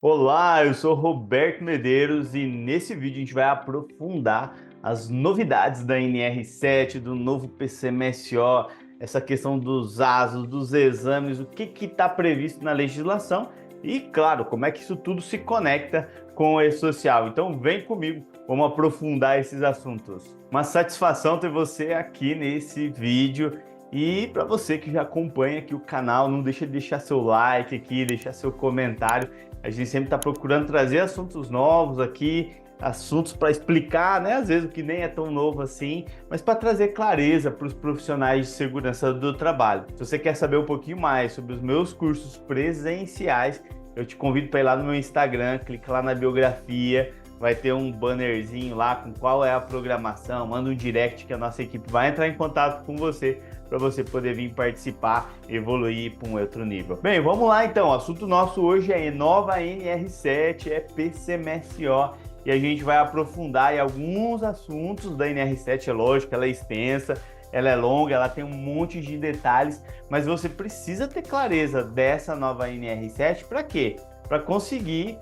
Olá, eu sou Roberto Medeiros e nesse vídeo a gente vai aprofundar as novidades da NR7, do novo PCMSO, essa questão dos ASOS, dos exames, o que está previsto na legislação e, claro, como é que isso tudo se conecta com o e-social. Então vem comigo, vamos aprofundar esses assuntos. Uma satisfação ter você aqui nesse vídeo. E para você que já acompanha aqui o canal, não deixa de deixar seu like aqui, deixar seu comentário. A gente sempre está procurando trazer assuntos novos aqui, assuntos para explicar, né? Às vezes o que nem é tão novo assim, mas para trazer clareza para os profissionais de segurança do trabalho. Se você quer saber um pouquinho mais sobre os meus cursos presenciais, eu te convido para ir lá no meu Instagram, clica lá na biografia, vai ter um bannerzinho lá com qual é a programação, manda um direct que a nossa equipe vai entrar em contato com você para você poder vir participar, evoluir para um outro nível. Bem, vamos lá então. O assunto nosso hoje é nova NR7, é PCMSO, e a gente vai aprofundar em alguns assuntos da NR7. É lógico, ela é extensa, ela é longa, ela tem um monte de detalhes, mas você precisa ter clareza dessa nova NR7 para quê? Para conseguir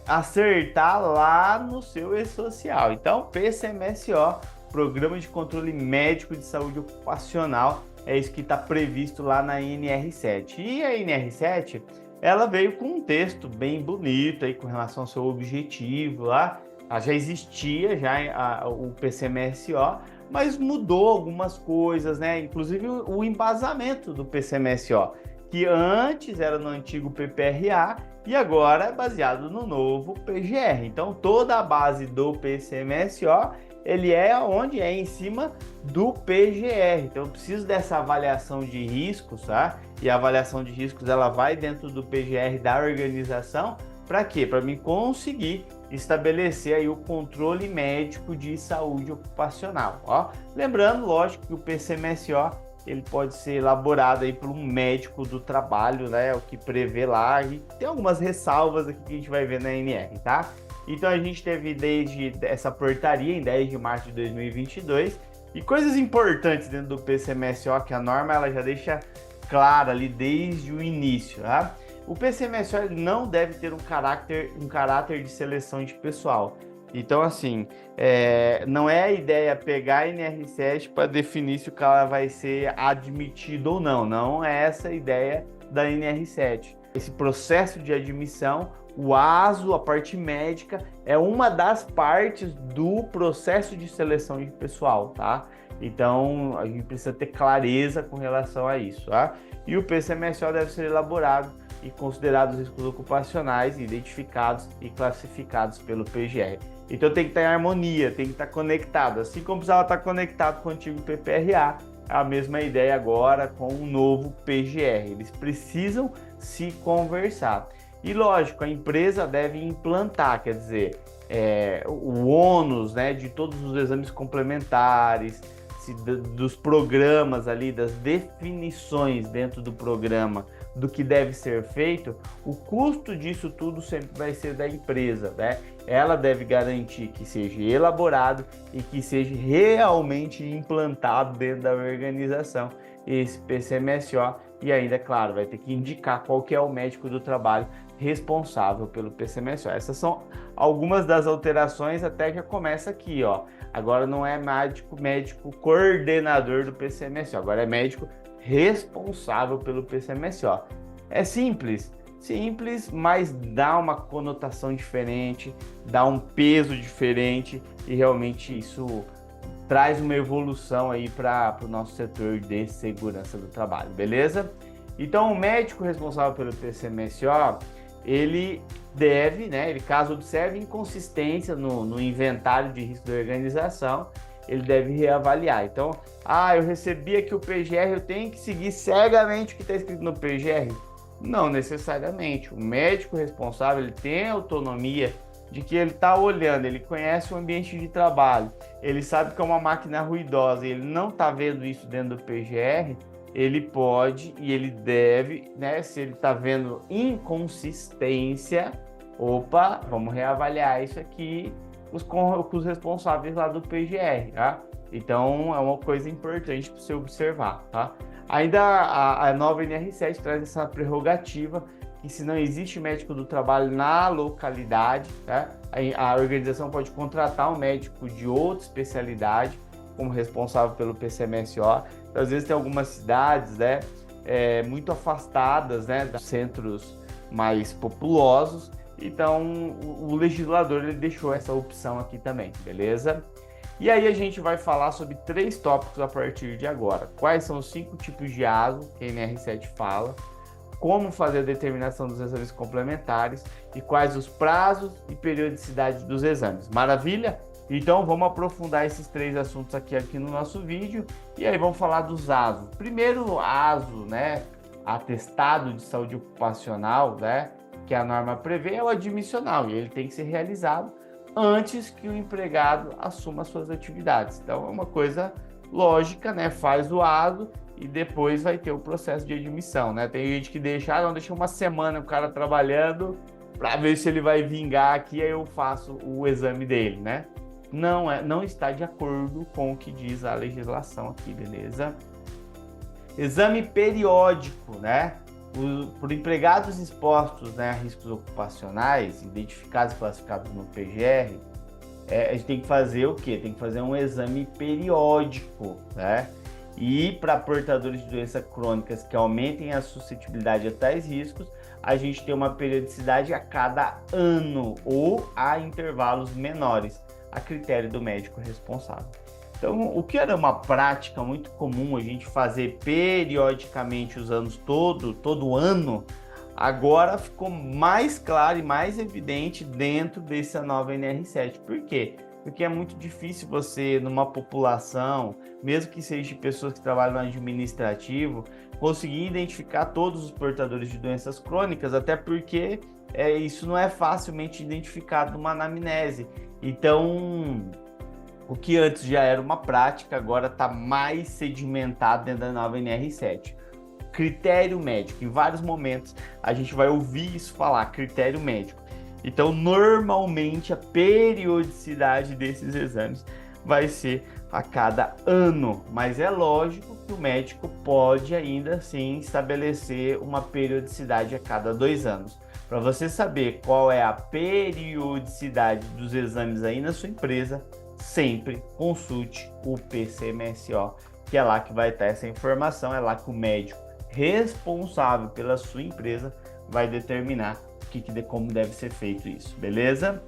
acertar lá no seu e-social. Então, PCMSO, Programa de Controle Médico de Saúde Ocupacional, é isso que está previsto lá na NR7. E a NR7, ela veio com um texto bem bonito aí com relação ao seu objetivo lá. Já existia o PCMSO, mas mudou algumas coisas, né? Inclusive o embasamento do PCMSO, que antes era no antigo PPRA e agora é baseado no novo PGR. Então toda a base do PCMSO ele é onde é em cima do PGR. Então eu preciso dessa avaliação de riscos, tá? E a avaliação de riscos ela vai dentro do PGR da organização. Para quê? Para mim conseguir estabelecer aí o controle médico de saúde ocupacional. Ó, lembrando, lógico, que o PCMSO ele pode ser elaborado aí por um médico do trabalho, né? O que prevê lá. E tem algumas ressalvas aqui que a gente vai ver na NR, tá? Então a gente teve desde essa portaria em 10 de março de 2022 e coisas importantes dentro do PCMSO que a norma ela já deixa clara ali desde o início, tá? O PCMSO ele não deve ter um caráter de seleção de pessoal. Então, assim, não é a ideia pegar a NR7 para definir se o cara vai ser admitido ou não. Não é essa a ideia da NR7. Esse processo de admissão, o ASO, a parte médica, é uma das partes do processo de seleção de pessoal, tá? Então, a gente precisa ter clareza com relação a isso, tá? E o PCMSO deve ser elaborado e considerados riscos ocupacionais, identificados e classificados pelo PGR. Então tem que estar em harmonia, tem que estar conectado. Assim como precisava estar conectado com o antigo PPRA, a mesma ideia agora com o novo PGR. Eles precisam se conversar. E lógico, a empresa deve implantar, quer dizer, o ônus, né, de todos os exames complementares, dos programas ali, das definições dentro do programa do que deve ser feito, o custo disso tudo sempre vai ser da empresa, né? Ela deve garantir que seja elaborado e que seja realmente implantado dentro da organização esse PCMSO e ainda, claro, vai ter que indicar qual que é o médico do trabalho responsável pelo PCMSO. Essas são algumas das alterações, até que começa aqui, ó. Agora não é médico coordenador do PCMSO, agora é médico responsável pelo PCMSO. É simples, mas dá uma conotação diferente, dá um peso diferente e realmente isso traz uma evolução aí para o nosso setor de segurança do trabalho, beleza? Então, o médico responsável pelo PCMSO, ele deve, né, ele caso observe inconsistência no inventário de risco da organização, ele deve reavaliar. Então, eu recebi aqui o PGR, eu tenho que seguir cegamente o que está escrito no PGR? Não necessariamente. O médico responsável ele tem autonomia de que ele está olhando, ele conhece o ambiente de trabalho, ele sabe que é uma máquina ruidosa e ele não está vendo isso dentro do PGR, ele pode e ele deve, né? Se ele está vendo inconsistência, opa, vamos reavaliar isso aqui com os responsáveis lá do PGR, tá? Então é uma coisa importante para você observar, tá? Ainda a nova NR7 traz essa prerrogativa que se não existe médico do trabalho na localidade, tá? A organização pode contratar um médico de outra especialidade como responsável pelo PCMSO. Então, às vezes tem algumas cidades, né, muito afastadas, né, dos centros mais populosos. Então, o legislador ele deixou essa opção aqui também, beleza? E aí a gente vai falar sobre 3 tópicos a partir de agora. Quais são os 5 tipos de ASO que a NR7 fala, como fazer a determinação dos exames complementares e quais os prazos e periodicidade dos exames. Maravilha? Então vamos aprofundar esses 3 assuntos aqui no nosso vídeo e aí vamos falar dos ASO. Primeiro ASO, né, atestado de saúde ocupacional, né, que a norma prevê, é o admissional e ele tem que ser realizado antes que o empregado assuma suas atividades. Então é uma coisa lógica, né, faz o ASO e depois vai ter o processo de admissão, né? Tem gente que deixa uma semana o cara trabalhando para ver se ele vai vingar aqui, aí eu faço o exame dele, né? Não está de acordo com o que diz a legislação aqui, beleza? Exame periódico, né? Por empregados expostos, né, a riscos ocupacionais, identificados e classificados no PGR, a gente tem que fazer o quê? Tem que fazer um exame periódico, né? E para portadores de doenças crônicas que aumentem a suscetibilidade a tais riscos, a gente tem uma periodicidade a cada ano ou a intervalos menores, a critério do médico responsável. Então, o que era uma prática muito comum a gente fazer periodicamente os anos todo ano, agora ficou mais claro e mais evidente dentro dessa nova NR7. Por quê? Porque é muito difícil você, numa população, mesmo que seja de pessoas que trabalham no administrativo, conseguir identificar todos os portadores de doenças crônicas, até porque isso não é facilmente identificado numa anamnese. Então, o que antes já era uma prática, agora está mais sedimentado dentro da nova NR7. Critério médico. Em vários momentos a gente vai ouvir isso falar, critério médico. Então, normalmente, a periodicidade desses exames vai ser a cada ano, mas é lógico que o médico pode ainda assim estabelecer uma periodicidade a cada 2 anos. Para você saber qual é a periodicidade dos exames aí na sua empresa, sempre consulte o PCMSO, que é lá que vai estar essa informação, é lá que o médico responsável pela sua empresa vai determinar como deve ser feito isso, beleza?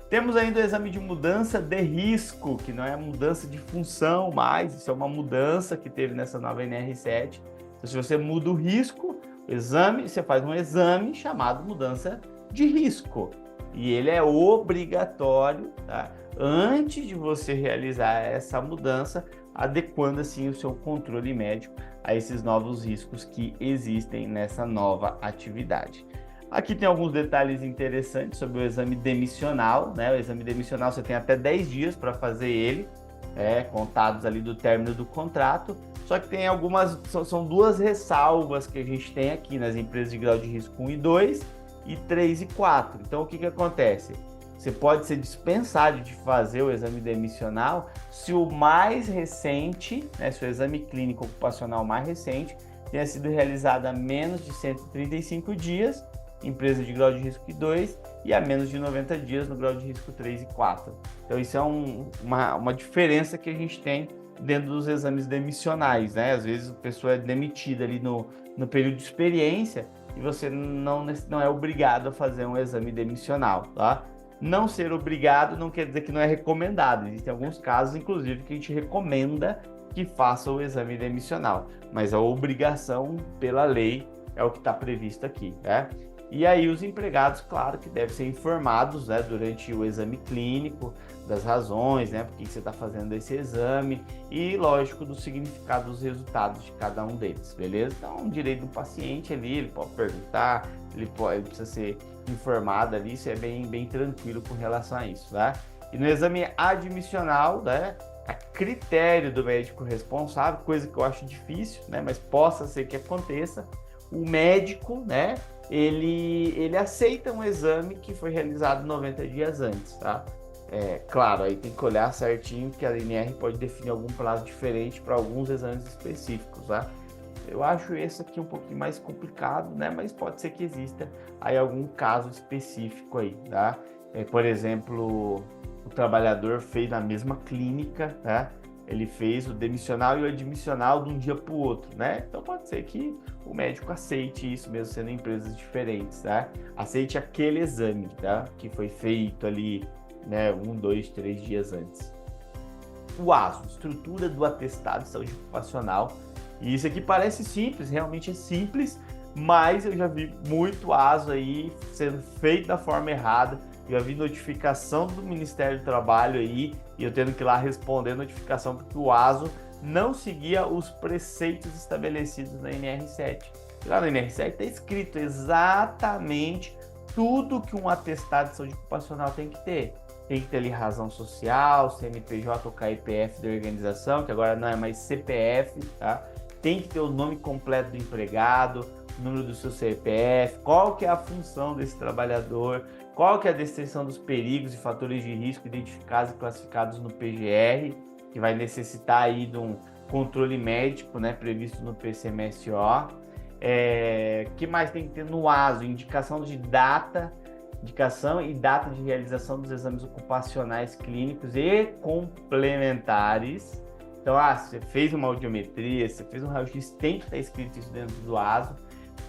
Temos ainda o exame de mudança de risco, que não é mudança de função mais, isso é uma mudança que teve nessa nova NR7. Então, se você muda o risco, você faz um exame chamado mudança de risco. E ele é obrigatório, tá? Antes de você realizar essa mudança, adequando assim o seu controle médico a esses novos riscos que existem nessa nova atividade. Aqui tem alguns detalhes interessantes sobre o exame demissional, né? O exame demissional você tem até 10 dias para fazer ele, contados ali do término do contrato. Só que tem são 2 ressalvas que a gente tem aqui nas empresas de grau de risco 1 e 2 e 3 e 4. Então o que acontece? Você pode ser dispensado de fazer o exame demissional se o mais recente, né, se o exame clínico ocupacional mais recente tenha sido realizado há menos de 135 dias, empresa de grau de risco 2, e a menos de 90 dias no grau de risco 3 e 4. Então isso é uma diferença que a gente tem dentro dos exames demissionais, né? Às vezes a pessoa é demitida ali no período de experiência e você não é obrigado a fazer um exame demissional, tá? Não ser obrigado não quer dizer que não é recomendado. Existem alguns casos, inclusive, que a gente recomenda que faça o exame demissional, mas a obrigação pela lei é o que está previsto aqui, né? E aí os empregados, claro, que devem ser informados, né, durante o exame clínico, das razões, né, por que você está fazendo esse exame e, lógico, do significado dos resultados de cada um deles, beleza? Então, o direito do paciente ali, ele pode perguntar, ele precisa ser informado ali, isso é bem tranquilo com relação a isso, tá? E no exame admissional, né, a critério do médico responsável, coisa que eu acho difícil, né, mas possa ser que aconteça, o médico, né, ele aceita um exame que foi realizado 90 dias antes, tá? Claro, aí tem que olhar certinho que a ANR pode definir algum prazo diferente para alguns exames específicos, tá? Eu acho esse aqui um pouquinho mais complicado, né? Mas pode ser que exista aí algum caso específico aí, tá? Por exemplo, o trabalhador fez na mesma clínica, né? Ele fez o demissional e o admissional de um dia para o outro, né? Então pode ser que o médico aceite isso, mesmo sendo empresas diferentes, tá? Aceite aquele exame, tá? Que foi feito ali, né? 1, 2, 3 dias antes. O ASO, estrutura do atestado de saúde ocupacional. E isso aqui parece simples, realmente é simples, mas eu já vi muito ASO aí sendo feito da forma errada. Já vi notificação do Ministério do Trabalho aí, e eu tendo que ir lá responder a notificação porque o ASO não seguia os preceitos estabelecidos na NR7. E lá na NR7 está escrito exatamente tudo que um atestado de saúde ocupacional tem que ter. Tem que ter ali razão social, CNPJ ou KIPF da organização, que agora não é mais CPF, tá? Tem que ter o nome completo do empregado, o número do seu CPF, qual que é a função desse trabalhador, qual que é a descrição dos perigos e fatores de risco identificados e classificados no PGR, que vai necessitar aí de um controle médico, né, previsto no PCMSO. Que mais tem que ter no ASO? Indicação e data de realização dos exames ocupacionais clínicos e complementares. Então, você fez uma audiometria, você fez um raio-x, tem que estar escrito isso dentro do ASO,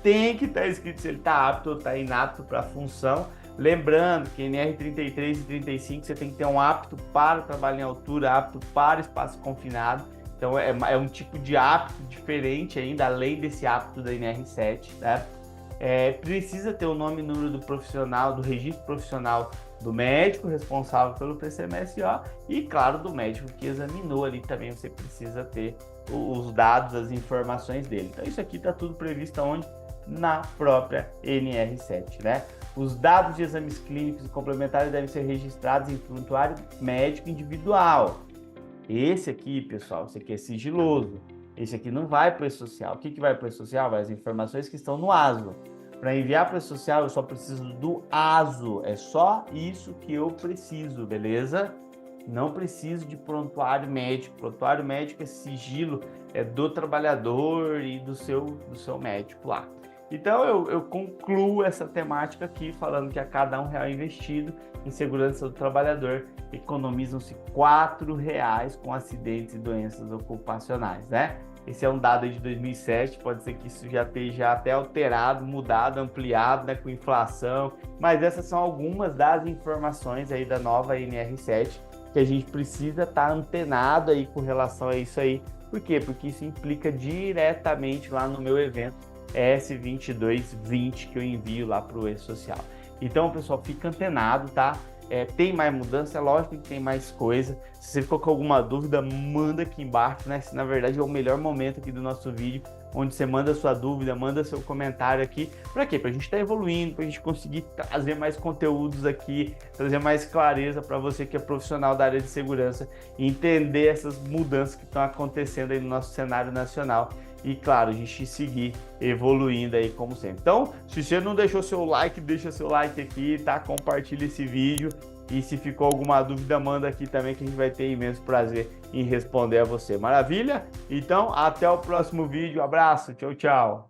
tem que estar escrito se ele está apto ou está inapto para a função. Lembrando que NR 33 e 35 você tem que ter um apto para trabalho em altura, apto para espaço confinado. Então é um tipo de apto diferente ainda, além desse apto da NR7, né? Precisa ter o nome e número do profissional, do registro profissional do médico responsável pelo PCMSO e, claro, do médico que examinou ali também. Você precisa ter os dados, as informações dele. Então isso aqui está tudo previsto onde? Na própria NR7, né? Os dados de exames clínicos e complementares devem ser registrados em prontuário médico individual. Esse aqui, pessoal, esse aqui é sigiloso. Esse aqui não vai para o e-social. O que vai para o e-social? Vai as informações que estão no ASO. Para enviar para o e-social, eu só preciso do ASO. É só isso que eu preciso, beleza? Não preciso de prontuário médico. Prontuário médico é sigilo, é do trabalhador e do seu médico lá. Então eu concluo essa temática aqui falando que a cada R$1 investido em segurança do trabalhador economizam-se R$4 com acidentes e doenças ocupacionais, né? Esse é um dado de 2007, pode ser que isso já esteja até alterado, mudado, ampliado, né, com inflação, mas essas são algumas das informações aí da nova NR7 que a gente precisa estar antenado aí com relação a isso aí. Por quê? Porque isso implica diretamente lá no meu evento S2220 que eu envio lá para o E-Social. Então, pessoal, fica antenado, tá? Tem mais mudança? É lógico que tem mais coisa. Se você ficou com alguma dúvida, manda aqui embaixo, né? Se na verdade é o melhor momento aqui do nosso vídeo, onde você manda sua dúvida, manda seu comentário aqui. Para quê? Para a gente estar evoluindo, para a gente conseguir trazer mais conteúdos aqui, trazer mais clareza para você que é profissional da área de segurança e entender essas mudanças que estão acontecendo aí no nosso cenário nacional. E claro, a gente seguir evoluindo aí como sempre. Então, se você não deixou seu like, deixa seu like aqui, tá? Compartilha esse vídeo. E se ficou alguma dúvida, manda aqui também que a gente vai ter imenso prazer em responder a você. Maravilha? Então, até o próximo vídeo. Abraço, tchau, tchau.